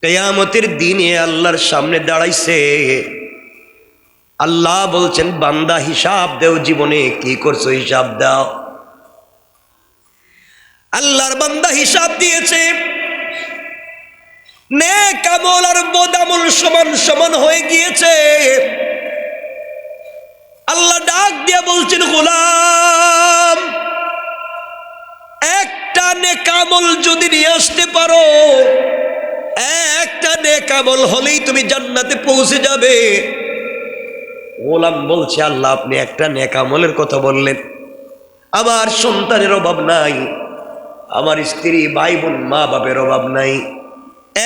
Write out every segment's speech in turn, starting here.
কিয়ামতের দিনে আল্লাহর সামনে দাঁড়াইছে। আল্লাহ বলছেন, বান্দা হিসাব দেও, জীবনে কি করছো হিসাব দাও। আল্লাহর বান্দা হিসাব দিয়েছে, নেক আমল আর বদ আমল সমান সমান হয়ে গিয়েছে। আল্লাহ ডাক দিয়ে বলছেন, গোলাম, একটা নেক আমল যদি নিয়ে আসতে পারো, একটা নেক আমল হলেই তুমি জান্নাতে পৌঁছে যাবে। গোলাম বলছে, আল্লাহ আপনি একটা নেক আমলের কথা বললেন, আমার সন্তানের অভাব নাই, আমার স্ত্রী ভাই বোন মা বাপের অভাব নাই,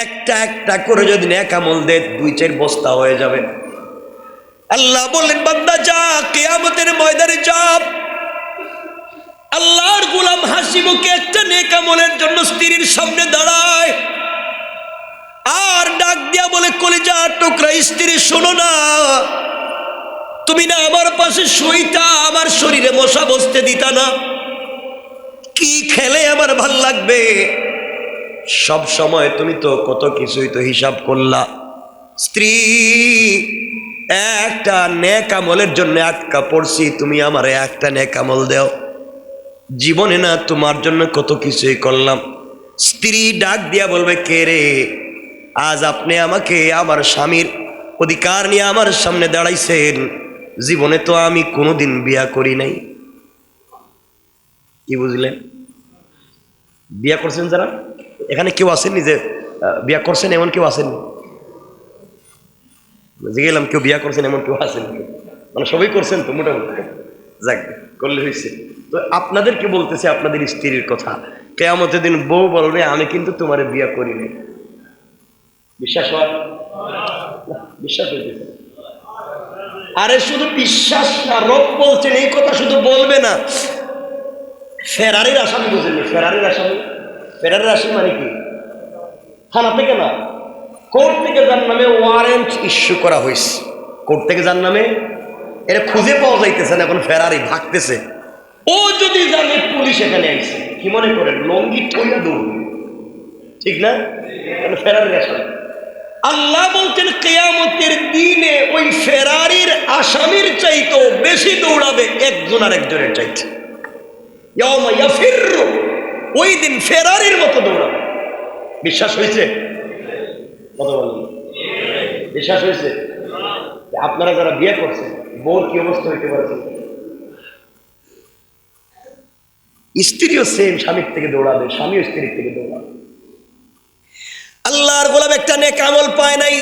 একটা একটা করে যদি নেক আমল দে 2-4 বস্তা হয়ে যাবে। আল্লাহ বললেন, বান্দা যা, কিয়ামতের ময়দানে যা। আল্লাহর গোলাম হাসি মুখে একটা নেক আমলের জন্য স্ত্রীর সামনে দাঁড়ায় আর ডাক দিয়া বলে, কলিজা টুকরা স্ত্রী, শোনো না, তুমি না আমার পাশে শুইতা, আমার শরীরে মশা বসতে দিতা না, কি খেলে আমার ভাল লাগবে। সব সময় তুমি তো কত কিছুই তো হিসাব করলা। স্ত্রী, একটা নেক আমলের জন্য আটকা পড়ছি, তুমি আমার একটা নেক আমল দাও। জীবনে না তোমার জন্য কত কিছুই করলাম। স্ত্রী ডাক দিয়া বলবে, কে রে, আজ আপনি আমাকে আমার স্বামীর অধিকার নিয়ে আমার সামনে দাঁড়াইছেন, জীবনে তো আমি কোনোদিন বিয়া করি নাই। কি বুঝলেন? বিয়া করছেন যারা, এখানে কেউ আসেননি যে বিয়া করছেন এমন কেউ আসেননি? গেলাম, কেউ বিয়া করছেন এমন কেউ আসেননি? মানে সবাই করছেন তো মোটামুটি, যাক করলে হয়েছে। তো আপনাদেরকে বলতেছে, আপনাদের স্ত্রীর কথা, কিয়ামতের দিন বউ বলবে, আমি কিন্তু তোমার বিয়া করি নাই। বিশ্বাস হয়? বিশ্বাস হইতেছে? আরে শুধু বিশ্বাস না, রব বলছেন এই কথা শুধু বলবে না। ফেরারির আসামি বুঝলেন? ফেরারির আসামি, ফেরারির আসামি মানে কি? থানা থেকে না, কোর্ট থেকে যার নামে ওয়ারেন্ট ইস্যু করা হয়েছে, কোর্ট থেকে যার নামে, এটা খুঁজে পাওয়া যাইতেছে না, এখন ফেরারি ভাগতেছে। ও যদি জানে পুলিশ এখানে আইছে, কি মনে করেন লঙ্গি ঠইয়া দৌড়বে? ঠিক না? ফেরারির আসামি। আল্লাহ বলছেন, কিয়ামতের দিনে ওই ফেরারির আসামির চাইতো বেশি দৌড়াবে একজন আর একজনের চাইতে। ইয়াউমা ইয়াফিররু, ওই দিন ফেরারির মতো দৌড়াবে। বিশ্বাস হয়েছে? কথা বলেন, বিশ্বাস হয়েছে? আপনারা যারা বিয়ে করছেন, বউর কি অবস্থা হইতে পারছে? স্ত্রীও সেম স্বামীর থেকে দৌড়াবে, স্বামীও স্ত্রীর থেকে দৌড়াবে। আল্লাহর গোলাম একটা নেক আমল পায় নাই,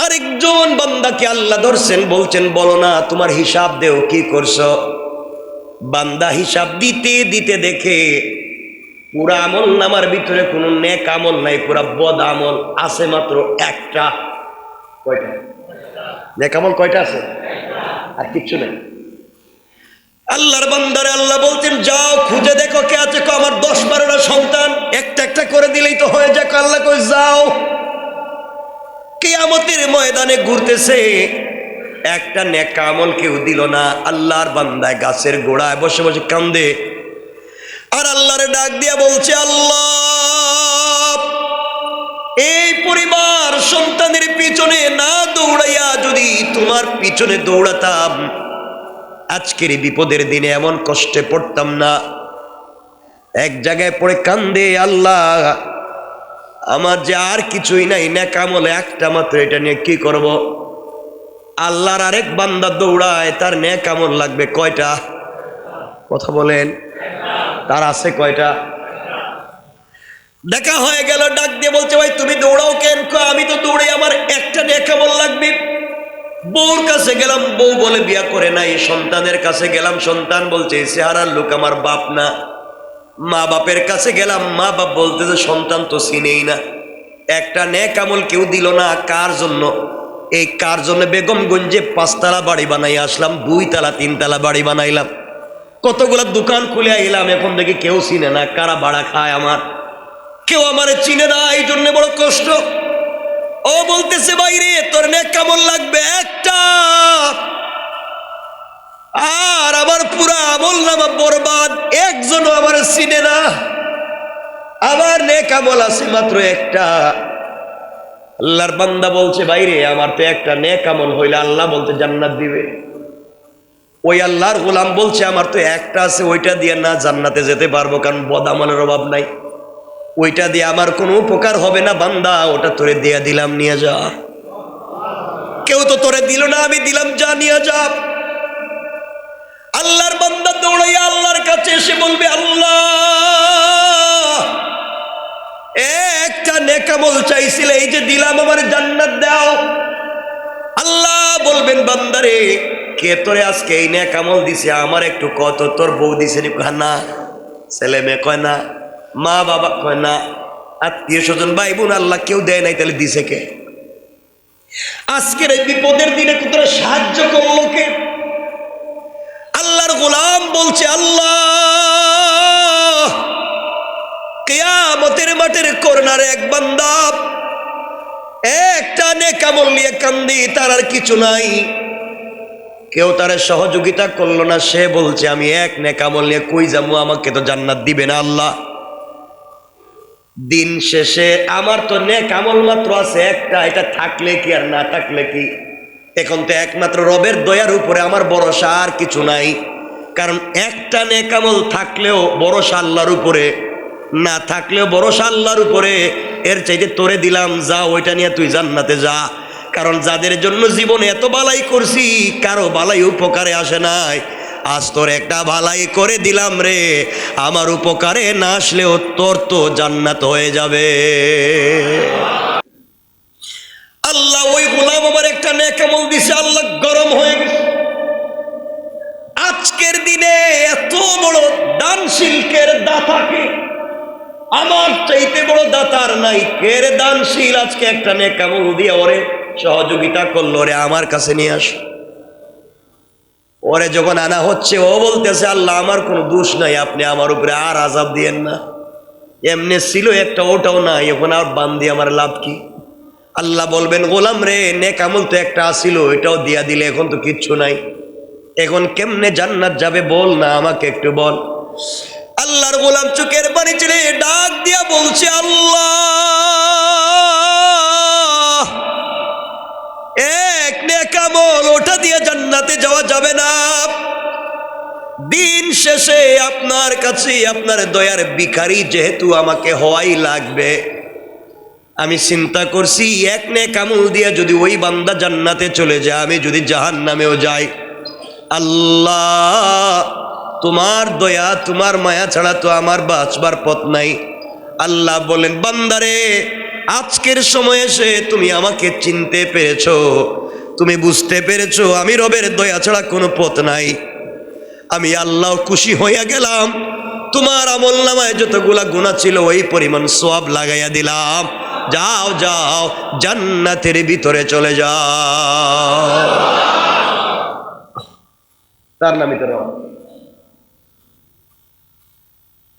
আরেকজন বান্দাকে আল্লাহ ধরছেন, বলছেন, বলো না তোমার হিসাব দেও, কি করছো। বান্দা হিসাব দিতে দিতে দেখে পুরা আমল নামার ভিতরে কোনো নেক আমল নাই, পুরা বদ আমল আছে মাত্র একটা। কয়টা নেক আমল? কয়টা আছে? আর কিচ্ছু নেই। আল্লাহর বান্দারে আল্লাহ বলছেন, যাও খুঁজে দেখো কে আছে। আমার 10-12টা সন্তান, একটা একটা করে দিলেই তো হয়ে যাক। আল্লাহ কই, যাও। কিয়ামতের ময়দানে ঘুরতেছে, একটা নেক আমল কেউ দিল না। আল্লাহর বান্দায় গাছের গোড়ায় বসে বসে কান্দে আর আল্লাহরে ডাক দিয়া বলছে, আল্লাহ, এই পরিবার সন্তানের পিছনে না দৌড়াইয়া যদি তোমার পিছনে দৌড়াতাম, আজকের এই বিপদের দিনে এমন কষ্টে পড়তাম না। এক জায়গায় পড়ে কান্দে, আল্লাহ, আমার যে আর কিছুই নাই, নেক আমল একটা মাত্র, এটা নিয়ে কি করব। আল্লাহর আরেক বান্দা দৌড়ায়, তার নেক আমল লাগবে কয়টা? কথা বলেন, তার আছে কয়টা? দেখা হয়ে গেল, ডাক দিয়ে বলছে, ভাই তুমি দৌড়াও কেন? আমি তো দৌড়াই, আমার একটা নেক আমল লাগবে। বউর কাছে গেলাম, বউ বলে বিয়া করে নাই। সন্তানের কাছে গেলাম, সন্তান বলছে চেহারার লোক আমার বাপ না। মা বাপের কাছে গেলাম, মা বাপ বলতেছে সন্তান তো চিনেই না। একটা নেক আমল কেউ দিল না। কার জন্য? এই কার জন্য বেগমগঞ্জে 5 তলা বাড়ি বানাই আসলাম, 2 তলা 3 তলা বাড়ি বানাইলাম, কতগুলো দোকান খুলে আইলাম, এখন দেখি কেউ চিনে না। কারা ভাড়া খায় আমার? কেউ আমারে চিনে না, এই জন্য বড় কষ্ট। ও বলতেছে, বাইরে তোর নেক আমল লাগবে একটা, আর আমার পুরা আমল নামা বরবাদ, একজনও আমার চিনে না। আমার নেক আমল আছে মাত্র একটা। আল্লাহর বান্দা বলছে বাইরে আমার তো একটা নেক আমল হইলে আল্লাহ বলতে জান্নাত দিবে। ওই আল্লাহর গোলাম বলছে আমার তো একটা আছে, ওইটা দিয়ে না জান্নাতে যেতে পারবো, কারণ বদ আমলের অভাব নাই, ওইটা দিয়ে আমার কোনো উপকার হবে না। বান্দা ওটা তোরে দিয়ে দিলাম, নিয়ে যা। কেউ তো তোরে দিল না, আমি দিলাম, যা নিয়ে যা। আল্লাহর বান্দা দৌড়াইয়া আল্লাহর কাছে এসে বলবে আল্লাহ একটা নেক আমল চাইছিলে, এই যে দিলাম, আমার জান্নাত দাও। আল্লাহ বলবেন বান্দারে কে তোরে আজকে এই নেক আমল দিছে আমার একটু কত, তোর বউ দিছে না, ছেলে মেয়ে কয় না, মা বাবা কয় না, আত্মীয় স্বজন ভাই বোন আল্লাহ কেউ দেয় নাই, তাহলে দিছে কে? আজকের এই বিপদের দিনে তোরা সাহায্য করলো কে? আল্লাহর গোলাম বলছে আল্লাহ কিয়ামতের মাঠের কর্নারে এক বান্দা একটা নেক আমল নিয়ে কান্দি, তার আর কিছু নাই, কেউ তার সহযোগিতা করলো না। সে বলছে আমি এক নেক আমল নিয়ে কই যাবো, আমাকে তো জান্নাত দিবে না আল্লাহ। দিন শেষে আমার তো নেক আমল মাত্র আছে একটা, এটা থাকলে কি আর না থাকলে কি, এখন তো একমাত্র রবের দয়ার উপরে আমার ভরসা, আর কিছু নাই। কারণ একটা নেক আমল থাকলেও ভরসা আল্লাহর উপরে, না থাকলেও ভরসা আল্লাহর উপরে। এর চাইতে তোরে দিলাম, যা ওইটা নিয়ে তুই জান্নাতে যা। কারণ যাদের জন্য জীবনে এত বালাই করছি কারো বালাই উপকারে আসে নাই, আজ তোর একটা বালাই করে দিলাম রে, আমার উপকারে না আসলেও তোর তো জান্নাত হয়ে যাবে। আল্লাহ ওই গোলাম আমার একটা নেক আমল দিছে, আল্লাহ গরম হয়ে গেছে। আজকের দিনে এত বড় দানশীলকের দাতাকে, আমার চাইতে বড় দাতার নাই, কের দানশীল আজকে একটা নেক আমল দিয়ে ওরে সহযোগিতা করলো, রে আমার কাছে নিয়ে আস। ওরে যখন আনা হচ্ছে ও বলতেছে আল্লাহ আমার কোনো দোষ নাই, আপনি আমার উপরে আর আযাব দিয়েন না, এমনি ছিল একটা, ওটাও নাই, এখন আর বান্দি আমার লাভ কি? আল্লাহ বলবেন গোলাম রে নেক আমল তো একটা আসিল, এটাও দিয়া দিলে, এখন তো কিচ্ছু নাই, এখন কেমনে জান্নাত যাবে বল না, আমাকে একটু বল। আল্লাহর গোলাম চোখের পানি ছেড়ে ডাক দিয়া বলছে আল্লাহ এক নেক আমল ওটা দিয়ে জান্নাতে যাওয়া যাবে না। দিন শেষে আপনার কাছে আপনার দয়ার ভিখারি যেহেতু আমাকে হওয়াই লাগবে, আমি চিন্তা করছি এক নেক আমল দিয়ে যদি ওই বান্দা জান্নাতে চলে যায়, আমি যদি জাহান্নামেও যাই, আল্লাহ তোমার দয়া তোমার মায়া ছাড়া তো আমার বাঁচবার পথ নাই। আল্লাহ বলেন বান্দারে আজকের সময় এসে তুমি আমাকে চিনতে পেরেছো, তুমি বুঝতে পেরেছো আমি রবের দয়া ছাড়া কোনো পথ নাই। আমি আল্লাহ খুশি হইয়া গেলাম, তোমার আমল নামায় যতগুলা গুনাহ ছিল ওই পরিমাণ সওয়াব লাগাইয়া দিলাম, যাও যাও জান্নাতের ভিতরে চলে যাও। তার নামই তো রব।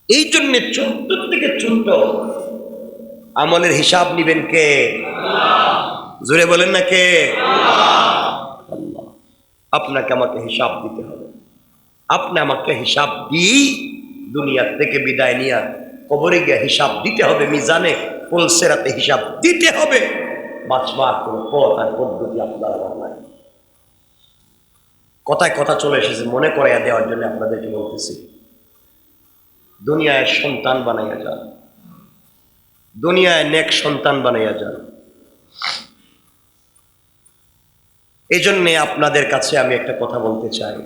এই জন্য ছোট্ট থেকে ছোট্ট আমলের হিসাব নিবেন কে? জোরে বলেন না কে? আল্লাহ। আপনাকে আমাকে হিসাব দিতে হবে, আপনি আমাকে হিসাব দিই দুনিয়া থেকে বিদায় নিয়ে কবরে গিয়ে হিসাব দিতে হবে, মিজানে পুলসেরাতে হিসাব দিতে হবে। বাঁচবার কোনো পথ আর পদ্ধতি আপনার নাই। কথায় কথা চলে এসেছে, মনে করাইয়া দেওয়ার জন্য আপনাদেরকে বলতেছি, দুনিয়ায় সন্তান বানাইয়া যান, দুনিয়ায় নেক সন্তান বানাইয়া যান। এই জন্যে আপনাদের কাছে আমি একটা কথা বলতে চাই,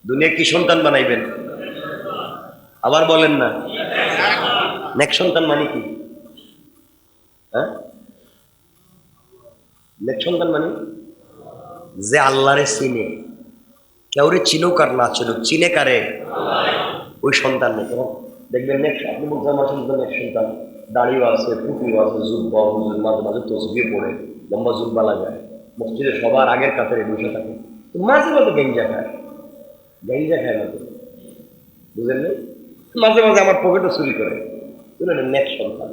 দুনিয়া কি সন্তান বানাইবেন? আবার বলেন না, নেক সন্তান মানে কি? হ্যাঁ, নেক সন্তান মানে যে আল্লাহরে চিনে, কেউরে চিনুক আর না চিনুক, চিনে কারে? ওই সন্তান নেই। দেখবেন নেক্সট আপনি বলতে আমার সন্তান এক সন্তান, দাড়িও আছে, টুপিও আছে, জুব্বা হুজুর মাঝে মাঝে তসবিহ পড়ে, লম্বা জুব্বা লাগায়, মসজিদে সবার আগের কাতারে বসে থাকে, মাঝে মাঝে গেঞ্জা খায়, গেঞ্জা খায় না, বুঝলেন? মাঝে মাঝে আমার পকেটও চুরি করে, বুঝলেন? নেক্সট সন্তান,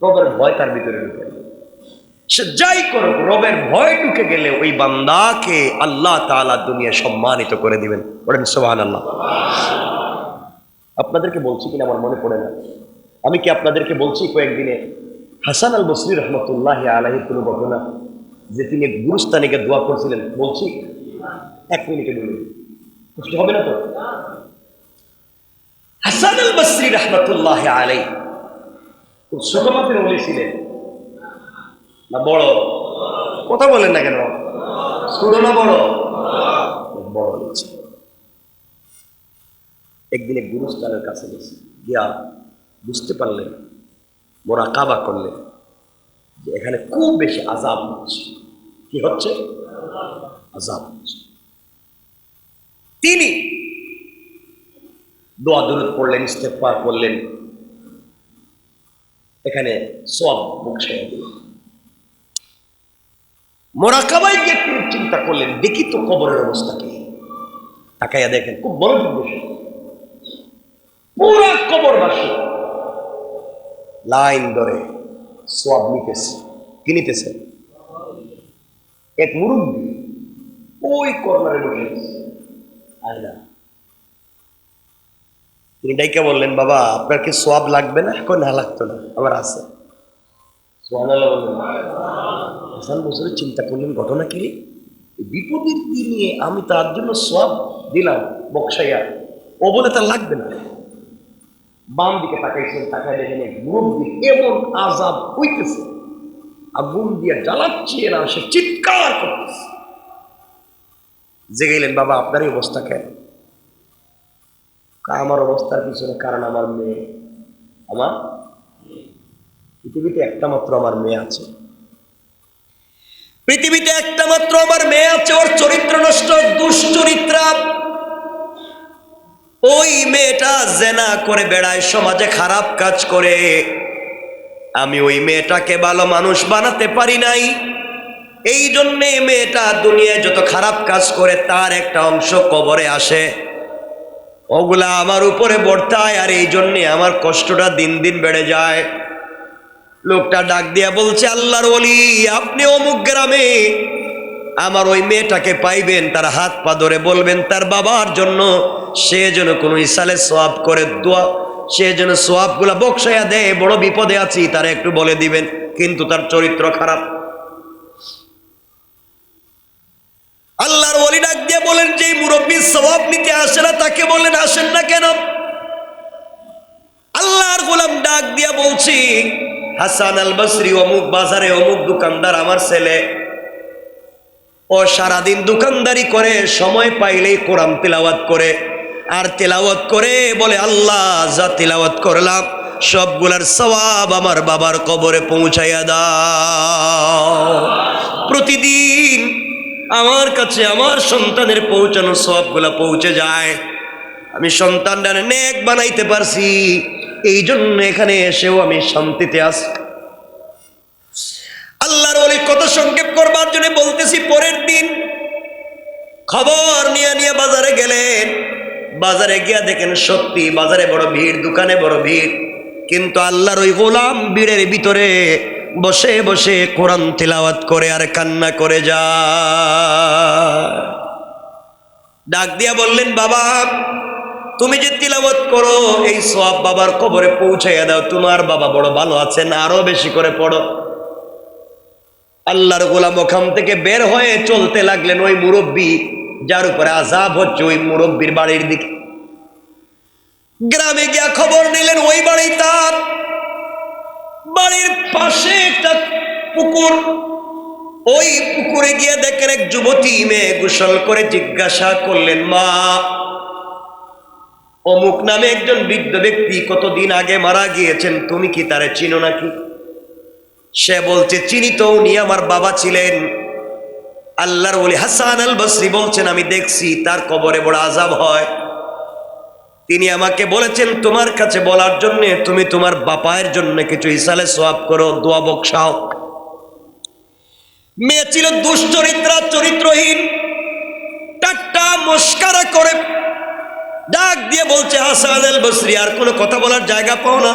রবের ভয় তার ভিতরে ঢুকে, সে যাই করুক রবের ভয় ঢুকে গেলে ওই বান্দাকে আল্লাহ তাআলা দুনিয়া সম্মানিত করে দিবেন। বলেন সুবহানাল্লাহ। আপনাদেরকে বলছি কিনা আমার মনে পড়ে না, আমি কি আপনাদেরকে বলছি কয়েকদিনে হাসান আল বসরি রহমতুল্লাহি আলাইহির কোনো ঘটনা যে তিনি গুরুস্থানীকে দোয়া করছিলেন? বলছি, 1 মিনিটে বলুন, কষ্ট হবে না তো? হাসান আল বসরি রহমতুল্লাহি আলাইহি খুব ছোট মাপের ওলি ছিলেন না বড়? কথা বলেন না কেন? ছোট না বড়? বড় হয়েছে। একদিনে গুরুস্থানের কাছে গেছে, গিয়া বুঝতে পারলেন, মোরাকাবা করলেন যে এখানে খুব বেশি আযাব হচ্ছে। কি হচ্ছে? আযাব হচ্ছে। তিনি দোয়া দুরূদ পড়লেন, ইস্তেগফার করলেন, এখানে সওয়াব বকশাইয়া দিলেন। মোরাকাবায় গিয়ে তিনি চিন্তা করলেন, দেখি তো কবরের অবস্থা কি। তাকাইয়া দেখেন, খুব বড় বিষয়, পুরা কবরবাসী লাইন ধরে সওয়াব নিতেছে। কি নিতেছে? এক মুরব্বী ওই কর্নারে বসে আয়না। তিনি ডাইকা বললেন, বাবা আপনার কি সওয়াব লাগবে না? এখন না, লাগতো না, আমার আছে। সুবহানাল্লাহ বললেন। হাসান বসরি চিন্তা করলেন, ঘটনা কি? বিপদের দিনে আমি তার জন্য সওয়াব দিলাম বকশাইয়া, ও বলে তার লাগবে না। বাম দিকে তাকাইছেন, তাকায় দেখেন মুরব্বী এমন আযাব হইতেছে, আগুন দিয়ে জ্বালাচ্ছে না, সে চিৎকার করতেছে। জেগেলেন, বাবা আপনার এই অবস্থা কেন? আমার অবস্থার পিছনে কারণ আমার মেয়ে। আমার পৃথিবীতে একটা মাত্র আমার মেয়ে আছে, পৃথিবীতে একটা মাত্র আমার মেয়ে আছে, ওর চরিত্র নষ্ট, দুশ্চরিত্রা। ওই মেয়েটা জেনা করে বেড়ায়, সমাজে খারাপ কাজ করে। আমি ওই মেয়েটাকে ভালো মানুষ বানাতে পারি নাই, এই জন্যে মেয়েটা দুনিয়ায় যত খারাপ কাজ করে তার একটা অংশ কবরে আসে, ওগুলা আমার উপরে বর্তায়, আর এই জন্যে আমার কষ্টটা দিন দিন বেড়ে যায়। লোকটা ডাক দিয়া বলছে, আল্লাহর ওলি, আপনি অমুক গ্রামে আমার ওই মেয়েটাকে পাইবেন, তার হাত পা ধরে বলবেন তার বাবার জন্য সে যেন কোনো ইসালে সওয়াব করে দোয়া, সে যেন সওয়াব গুলা বকশাইয়া দেয়, বড় বিপদে আছি, তারা একটু বলে দিবেন, কিন্তু তার চরিত্র খারাপ। আল্লাহর ওলি ডাক দিয়ে বলেন, যে মুরব্বী সওয়াব নিতে আসে না তাকে বলেন আসেন না কেন? আল্লাহর গোলাম ডাক দিয়া বলছি, হাসান আল বসরি অমুক বাজারে অমুক দোকানদার আমার ছেলে, ও সারাদিন দোকানদারি করে, সময় পাইলেই কোরআন তিলাওয়াত করে, আর তিলাওয়াত করে বলে, আল্লাহ যা তিলাওয়াত করলাম সবগুলার সওয়াব আমার বাবার কবরে পৌঁছাইয়া দাও। প্রতিদিন আমার কাছে আমার সন্তানের পৌঁছানো সওয়াবগুলা পৌঁছে যায়, আমি সন্তানদের নেক বানাইতে পারছি, এই জন্য এখানে এসেও আমি শান্তিতে আছি। আল্লাহর ওলি কথা সংক্ষেপ করবার জন্য বলতেছি, পরের দিন খবর নিয়ে বাজারে গেলেন। বাজারে গিয়া দেখেন সত্যি বাজারে বড় ভিড়, দোকানে বড় ভিড়, কিন্তু আল্লাহর ওই গোলাম ভিড়ের ভিতরে বসে বসে কোরআন তিলাওয়াত করে আর কান্না করে যায়। ডাক দিয়া বললেন, বাবা তুমি যে তিলাওয়াত করো এই সওয়াব বাবার কবরে পৌঁছাইয়া দাও, তোমার বাবা বড় ভালো আছেন, আরো বেশি করে পড়ো। আল্লাহর গোলাম ওখান থেকে বের হয়ে চলতে লাগলেন ওই মুরব্বী যার উপরে আযাব হচ্ছে, ওই মুরব্বীর বাড়ির দিকে। গ্রামে গিয়া খবর নিলেন, ওই বাড়ি তার বাড়ির পাশে একটা পুকুর, ওই পুকুরে গিয়ে দেখেন এক যুবতী মেয়ে গোসল করে। জিজ্ঞাসা করলেন, মা অমুক নামে একজন বৃদ্ধ ব্যক্তি কতদিন আগে মারা গিয়েছেন, তুমি কি তারে চিনো নাকি? সে বলছে, চিনি তো, উনি আমার বাবা ছিলেন। আল্লাহর ওলি হাসান আল বসরি বলছেন, আমি দেখছি তার কবরে বড় আযাব হয়, তিনি আমাকে বলেছেন তোমার কাছে বলার জন্য তুমি তোমার বাপায়ের জন্য কিছু ইসালে সওয়াব করো, দোয়া বকশাও। মেয়ে ছিল দুশ্চরিত্রা, চরিত্রহীন, ঠাট্টা মস্কারা করে ডাক দিয়ে বলছে, হাসান আল বসরি আর কোনো কথা বলার জায়গা পাও না,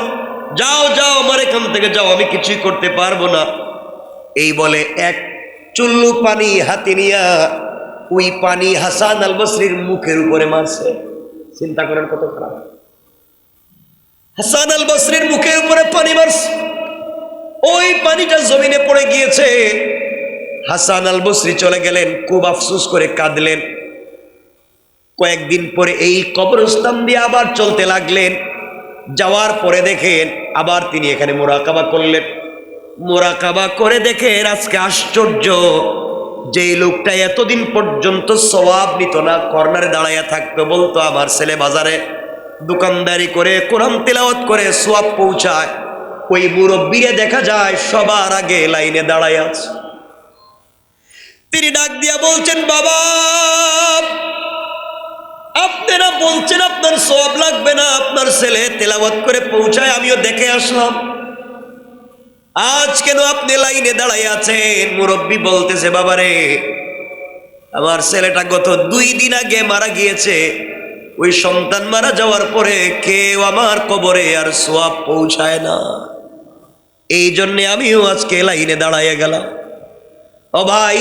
যাও যাও আমার এখান থেকে যাও, আমি কিছুই করতে পারবো না। এই বলে এক চুল্লু পানি হাতে নিয়া ওই পানি হাসান আল বসরির মুখের উপরে মারছে। চিন্তা করেন কত খারাপ। হাসান আল বসরির মুখের উপরে পানি মারছে, ওই পানিটা জমিনে পড়ে গিয়েছে। হাসান আল বসরি চলে গেলেন, খুব আফসোস করে কাঁদলেন। কয়েকদিন পরে এই কবরস্থান দিয়ে আবার চলতে লাগলেন। যাওয়ার পরে দেখেন আবার তিনি এখানে মুরাকাবা করলেন। মুরাকাবা করে দেখেন আজকে আশ্চর্য, যেই লোকটা এতদিন পর্যন্ত সওয়াব নিত না, কর্নারে দাঁড়াইয়া থাকতো, বলতো আমার ছেলে বাজারে দোকানদারি করে কোরআন তেলাওয়াত করে সওয়াব পৌঁছায়, ওই মুরব্বিরে দেখা যায় সবার আগে লাইনে দাঁড়ায় আছে। তিনি ডাক দিয়া বলছেন, বাবা আপনারা বলছেন আপনার সওয়াব লাগবে না, আপনার ছেলে তেলাওয়াত করে পৌঁছায়, আমিও দেখে আসলাম, আজ কেন আপনি লাইনে দাঁড়ায় আছেন? মুরব্বী বলতেছে, বাবারে আমার ছেলেটা গত 2 দিন আগে মারা গিয়েছে, ওই সন্তান মারা যাওয়ার পরে কেউ আমার কবরে আর সওয়াব পৌঁছায় না, এই জন্যে আমিও আজকে লাইনে দাঁড়াইয়া গেলাম। ও ভাই,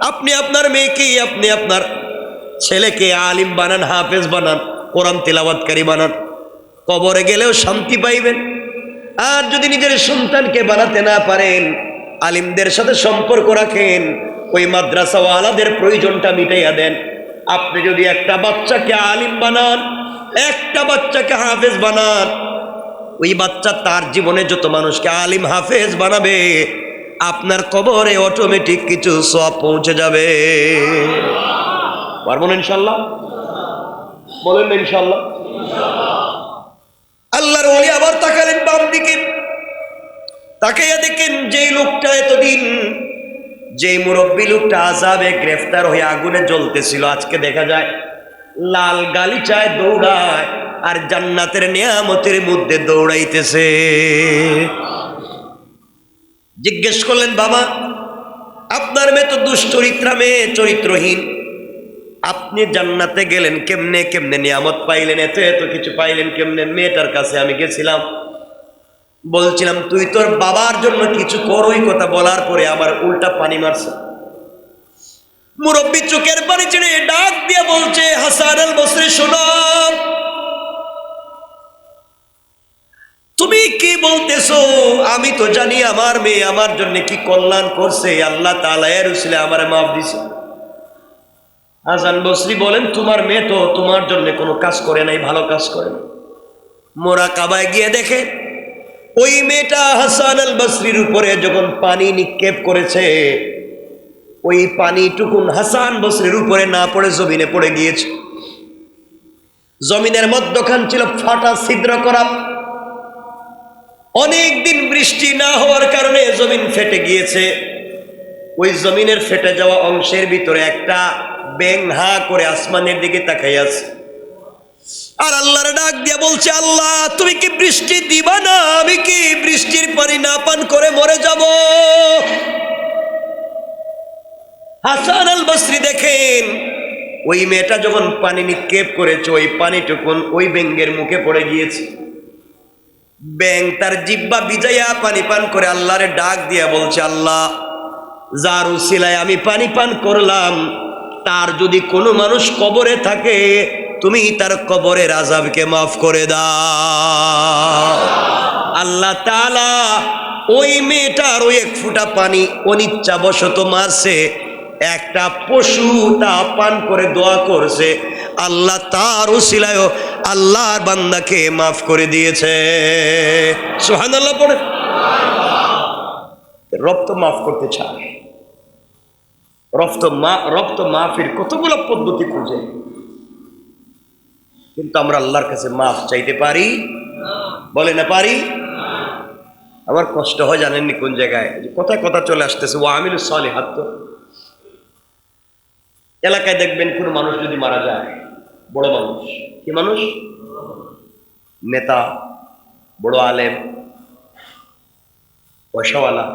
আপনি আপনার মেয়েকে, আপনি আপনার ছেলেকে আলিম বানান, হাফেজ বানান, কোরআন তেলাওয়াতকারী বানান, কবরে গেলেও শান্তি পাইবেন। আর যদি নিজের সন্তানকে বানাতে না পারেন, আলিমদের সাথে সম্পর্ক রাখেন, ওই মাদ্রাসাওয়ালাদের প্রয়োজনটা মিটাইয়া দেন। আপনি যদি একটা বাচ্চাকে আলিম বানান, একটা বাচ্চাকে হাফেজ বানান, ওই বাচ্চা তার জীবনে যত মানুষকে আলিম হাফেজ বানাবে, আপনার কবরে অটোমেটিক কিছু সওয়াব পৌঁছে যাবে। পারবেন ইনশাল্লাহ? বলেন না ইনশাল্লাহ? আল্লাহর ওলি আবার তাকালেন বাম দিকে, তাকাইয়া দেখেন যেই লোকটা এতদিন, যেই মুরব্বী লোকটা আযাবে গ্রেফতার হয়ে আগুনে জ্বলতেছিল, আজকে দেখা যায় লাল গালিচায় দৌড়ায় আর জান্নাতের নিয়ামতের মধ্যে দৌড়াইতেছে। জিজ্ঞেস করলেন, বাবা আপনার মেয়ে তো দুশ্চরিত্রা মেয়ে, চরিত্রহীন, আপনি জান্নাতে গেলেন কেমনে, কেমনে নিয়ামত পাইলেন, এত এত কিছু পাইলেন কেমনে? মেয়েটার কাছে আমি গেছিলাম, বলছিলাম তুই তোর বাবার জন্য কিছু কর, ওই কথা বলার পরে আমার উল্টা পানি মারছে। মুরব্বী চোখের পানি ছেড়ে ডাক দিয়ে বলছে, হাসান আল বসরি শোনো, তুমি কি বলতেছো? আমি তো জানি আমার মেয়ে আমার জন্য কি কল্যাণ করছে, আল্লাহ তাআলা এর উসিলে আমারে মাফ দিছে। হাসান বসরি বলেন, তোমার মেয়ে তো তোমার জন্য কোনো কাজ করে নাই, ভালো কাজ করে নাই। মুরাকাবায় গিয়ে দেখে ওই মেয়েটা হাসান আল বসরির উপরে যখন পানি নিক্ষেপ করেছে, ওই পানিটুকুন হাসান বসরির উপরে না পড়ে জমিনে পড়ে গিয়েছে। জমিনের মধ্যখান ছিল ফাটা ছিদ্র করা, অনেক দিন বৃষ্টি না হওয়ার কারণে জমিন ফেটে গিয়েছে। ওই জমিনের ফেটে যাওয়া অংশের ভিতরে একটা ব্যাঙ হা করে আসমানের দিকে তাকাই আছে, আর আল্লাহর ডাক দিয়া বলছে, আল্লাহ তুমি কি বৃষ্টি দিবা না? আমি কি বৃষ্টির পানি না পান করে মরে যাব? হাসান আল বসরি দেখেন ওই মেয়েটা যখন পানি নিক্ষেপ করেছে, ওই পানিটুকুন ওই ব্যাঙের মুখে পড়ে গিয়েছে। ব্যাঙ তার জিহ্বা ভিজাইয়া পানি পান করে আল্লাহরে ডাক দিয়া বলছে, আল্লাহ যার উসিলায় আমি পানি পান করলাম, তার যদি কোনো মানুষ কবরে থাকে, তুমি তার কবরের আযাবকে মাফ করে দাও। আল্লাহ তাআলা ওই মেয়েটার ওই 1 ফোঁটা পানি অনিচ্ছাবশত মারছে, একটা পশু তা পান করে দোয়া করছে, আল্লাহ তার উসিলায় আল্লাহর বান্দাকে মাফ করে দিয়েছে। সুবহানাল্লাহ পড়ে। রব তো মাফ করতে চায়, রব তো মাফের কতগুলো পদ্ধতি খুঁজে, কিন্তু আমরা আল্লাহর কাছে মাফ চাইতে পারি? বলে না পারি? আমার কষ্ট হয় জানেননি কোন জায়গায়, কোথায় কথা চলে আসতেছে, ও আমিলুস সালিহাত। তো এলাকায় দেখবেন কোন মানুষ যদি মারা যায়, বড় মানুষ, কি মানুষ, নেতা, বড় আলেম, পয়সাওয়ালা,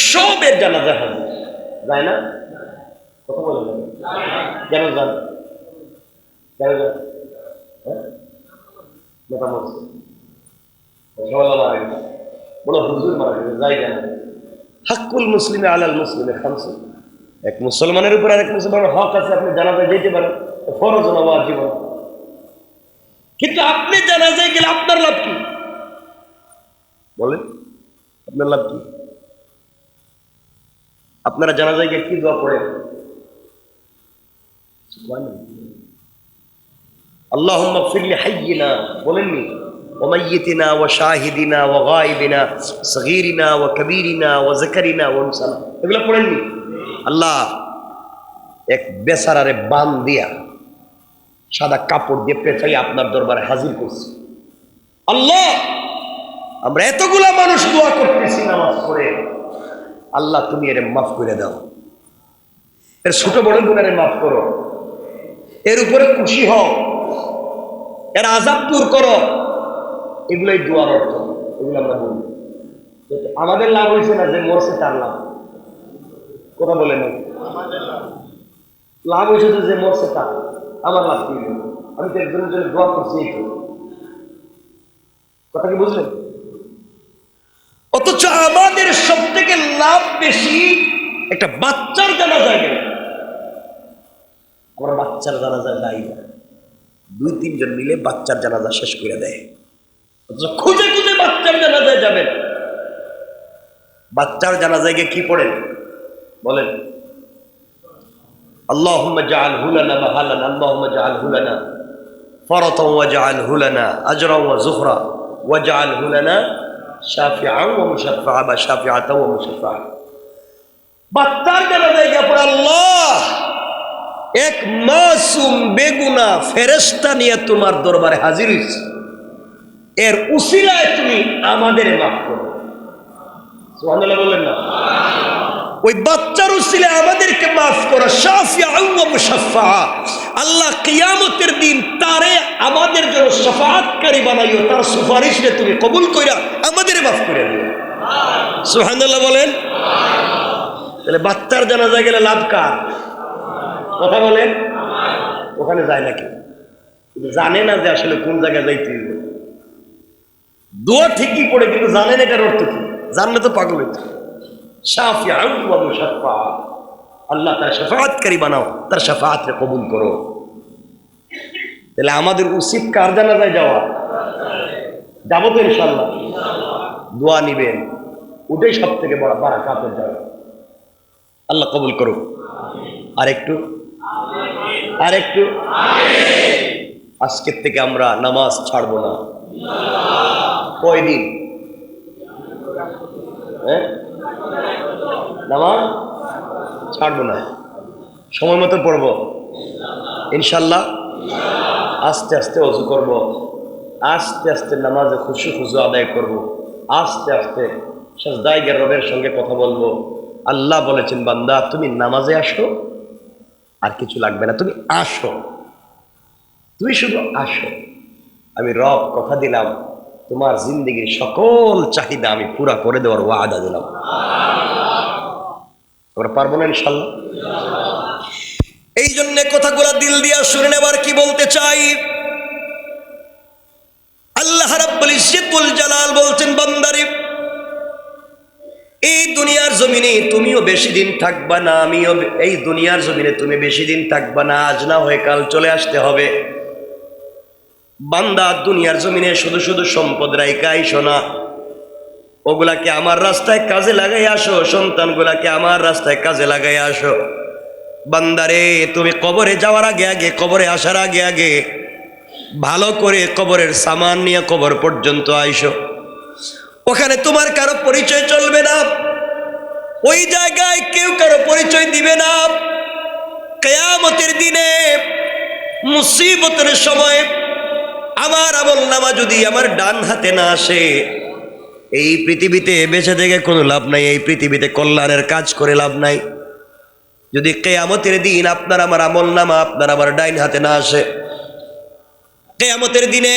সবের জানাজা হাজির, যায় না? কথা বলে না কেন যান? কেন যান? নেতা মরছে, পয়সাওয়ালা মারা গেছে, বড় হুজুর মারা গেছে, যাই জানা। হাক্কুল মুসলিমে আলাল মুসলিমে খামসুন, এক মুসলমানের উপর আর এক মুসলমানের হক আছে, আপনি জানাজায় যেতে পারেন, ফরজ না ওয়াজিব না। কিন্তু আপনি জানাজায় গেলে আপনার লাভ কি? বলেন, আপনার লাভ কি? আপনারা জানাজায় গিয়ে কি দোয়া পড়েন? আল্লাহুম্মা গফির লি হাইয়িনা, বলেননি? ওয়া মাইয়িতিনা ওয়া শাহিদিনা ওয়া গায়িবিনা সগীরিনা ওয়া কাবীরিনা ওয়া যাকারিনা ওয়া উনসানা, এগুলো পড়েননি? আল্লাহ, এক বেচারারে বান দিয়া সাদা কাপড় দিয়ে পেঁচাই আপনার দরবারে হাজির করছি। আল্লাহ, আমরা এতগুলা মানুষ দোয়া করতেছি নামাজ পড়ে, আল্লাহ তুমি এর মাফ করে দাও, এর ছোট বড় গুনারে মাফ করো, এর উপরে খুশি হও, এর আযাব দূর করো। এগুলোই দোয়ার অর্থ। এগুলো আমরা বলি। আমাদের লাভ হয়েছে না যে মরছে তার লাভ, কথা বলে না, লাভ হয়েছে যে মরছে তার, আমার লাভ কি? আমি তো একজনের জন্য দোয়া করছি, কথা কি বুঝলেন? অথচ আমাদের সব থেকে লাভ বেশি একটা বাচ্চার জানাজায় গেলে। আমরা বাচ্চার জানাজায় যাই না, 2-3 জন মিলে বাচ্চার জানাজা শেষ করে দেয়। অথচ খুঁজে খুঁজে বাচ্চার জানাজায় যাবেন। বাচ্চার জানাজায় গিয়ে কি পড়েন বলেন? আল্লাহুম্মা জাআলহু লানা মাহালান, আল্লাহুম্মা জাআলহু লানা ফারাতান ওয়া জাআলহু লানা আজরান ওয়া যুখরা ওয়া জাআলহু লানা শাফিআন ওয়া মুশাফফাআ বা শাফিআতান ওয়া মুশাফফাআ। বাচ্চার জানাজায় গিয়ে পড়ে, আল্লাহ, এক মাসুম বেগুনা ফেরেশতা নিয়ে তোমার দরবারে হাজির হইছে, এর উসিলায় তুমি আমাদের মাফ করো। সুবহানাল্লাহ বললেন না? ওই বাচ্চার উসিলায় আমাদেরকে মাফ করো। শাফিআন ওয়া মুশাফফাআ, আল্লাহ কিয়ামতের দিন তারে আমাদের জন্য শাফাআতকারী বানাইও, তার সুপারিশে তুমি কবুল কইরা আমাদের মাফ করে দিও। সুবহানাল্লাহ বলেন। তাহলে বাচ্চার জানাজা গেলে লাভ কার? কথা বলেন। ওখানে যায় নাকি? জানে না যে আসলে কোন জায়গায় যাইতে হবে। দোয়া ঠিকই পড়ে, কিন্তু জানেন এটার অর্থ কি? জানলে তো পাগল হইত। শাফিআন ওয়া মুশাফফাআ, আল্লাহ তার শাফাআতকারী বানাও, তার শাফাআতকে কবুল করো। তাহলে আমাদের উচিত কার জানাজায় যাওয়া? যাবো তো ইনশাআল্লাহ। দোয়া নিবেন, ওটাই সব থেকে বড় বারাকাতের জায়গা। আল্লাহ কবুল করো। আরেকটু আরেকটু আজকের থেকে আমরা নামাজ ছাড়বো না। কয়দিন? নামাজ ছাড়বো না, সময় মতো পড়বো ইনশাল্লাহ। আস্তে আস্তে ওযু করব, আস্তে আস্তে নামাজে খুশু খুজু আদায় করব, আস্তে আস্তে সাজদায় গিয়ে রবের সঙ্গে কথা বলবো। আল্লাহ বলেছেন, বান্দা তুমি নামাজে আসো, আর কিছু লাগবে না, তুমি আসো, তুমি শুধু আসো। আমি রব কথা দিলাম, তোমার জিন্দেগির সকল চাহিদা আমি পুরা করে দেওয়ার ওয়াদা দিলাম। আমরা পারবো না ইনশাল্লাহ? এই জন্য কথাগুলা দিল দিয়া শুনে নেবার কি বলতে চাই। আল্লাহ রাব্বুল ইজ্জতুল জালাল বলছেন, বান্দারে এই দুনিয়ার জমিনে তুমিও বেশি দিন থাকবা না, আমিও এই দুনিয়ার জমিনে তুমি বেশি দিন থাকবা না, আজ না হয়ে কাল চলে আসতে হবে। বান্দা দুনিয়ার জমিনে শুধু শুধু সম্পদ রাইখা আইসো না, ওগুলাকে আমার রাস্তায় কাজে লাগাই আসো, সন্তানগুলাকে আমার রাস্তায় কাজে লাগাই আসো। বান্দারে তুমি কবরে যাওয়ার আগে আগে, কবরে আসার আগে আগে ভালো করে কবরের সামান নিয়ে কবর পর্যন্ত আইসো। ওখানে তোমার কারো পরিচয় চলবে না, ওই জায়গায় কেউ কারো পরিচয় দিবে না। কিয়ামতের দিনে মুসিবতের সময় আমার আমলনামা যদি আমার ডান হাতে না আসে, এই পৃথিবীতে বেঁচে থেকে কোনো লাভ নাই, এই পৃথিবীতে কল্যাণের কাজ করে লাভ নাই। যদি কিয়ামতের দিন আপনার আমার আমলনামা আপনার আমার ডাইন হাতে না আসে, কিয়ামতের দিনে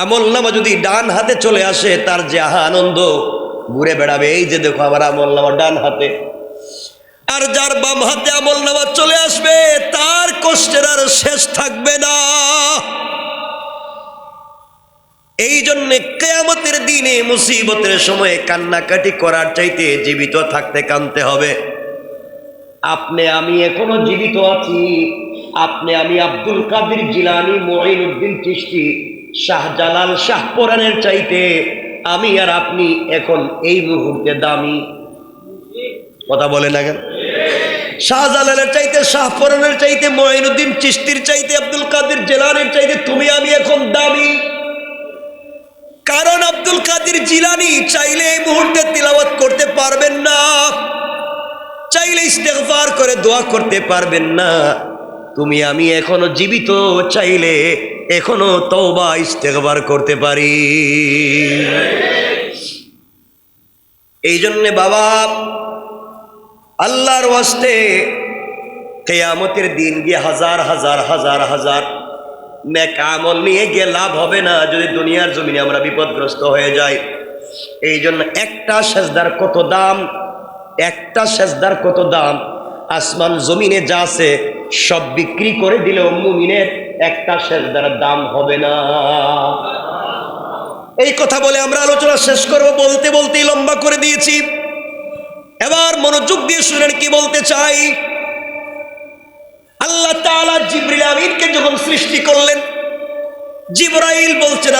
আমলনামা যদি ডান হাতে চলে আসে, তার যে আনন্দ, ঘুরে বেড়াবে, এই যে দেখো আমার আমলনামা ডান হাতে। আর যার বাম হাতে আমলনামা চলে আসবে, তার কষ্টের আর শেষ থাকবে না। এই জন্যে কিয়ামতের দিনে মুসিবতের সময় কান্নাকাটি করার চাইতে জীবিত থাকতে কাঁদতে হবে। আপনি আমি এখনো জীবিত আছি, আপনি আমি আব্দুল কাদের জিলানী, মুঈনুদ্দিন চিশতি, শাহজালাল, শাহপরানের চাইতে আমি আর আপনি এখন এই মুহূর্তে দামি। কথা বলে না কেন? শাহজালালের চাইতে, শাহপরানের চাইতে, মুঈনুদ্দিন চিশতির চাইতে, আব্দুল কাদের জিলানীর চাইতে তুমি আমি এখন দামি। কারণ আব্দুল কাদের জিলানী চাইলে এই মুহূর্তে তিলাওয়াত করতে পারবেন না, চাইলে ইস্তেগফার করে দোয়া করতে পারবেন না। তুমি আমি এখনো জীবিত, চাইলে এখনো তওবা ইস্তেগফার করতে পারি। এই জন্যে বাবা, আল্লাহর ওয়াস্তে কিয়ামতের দিন গিয়ে হাজার হাজার হাজার হাজার নেক আমল নিয়ে গিয়ে লাভ হবে না যদি দুনিয়ার জমিনে আমরা বিপদগ্রস্ত হয়ে যাই। এই জন্য একটা সেজদার কত দাম, একটা সেজদার কত দাম, আসমান জমিনে যা আছে সব বিক্রি করে দিলেও মুমিনের একটা সেজদার দাম হবে না। এই কথা বলে আমরা আলোচনা শেষ করব, বলতে বলতেই লম্বা করে দিয়েছি। এবার মনোযোগ দিয়ে শুনেন কি বলতে চাই। আল্লাহ তাআলা জিবরিল আমিনকে যখন সৃষ্টি করলেন, জিবরাইল বলছেন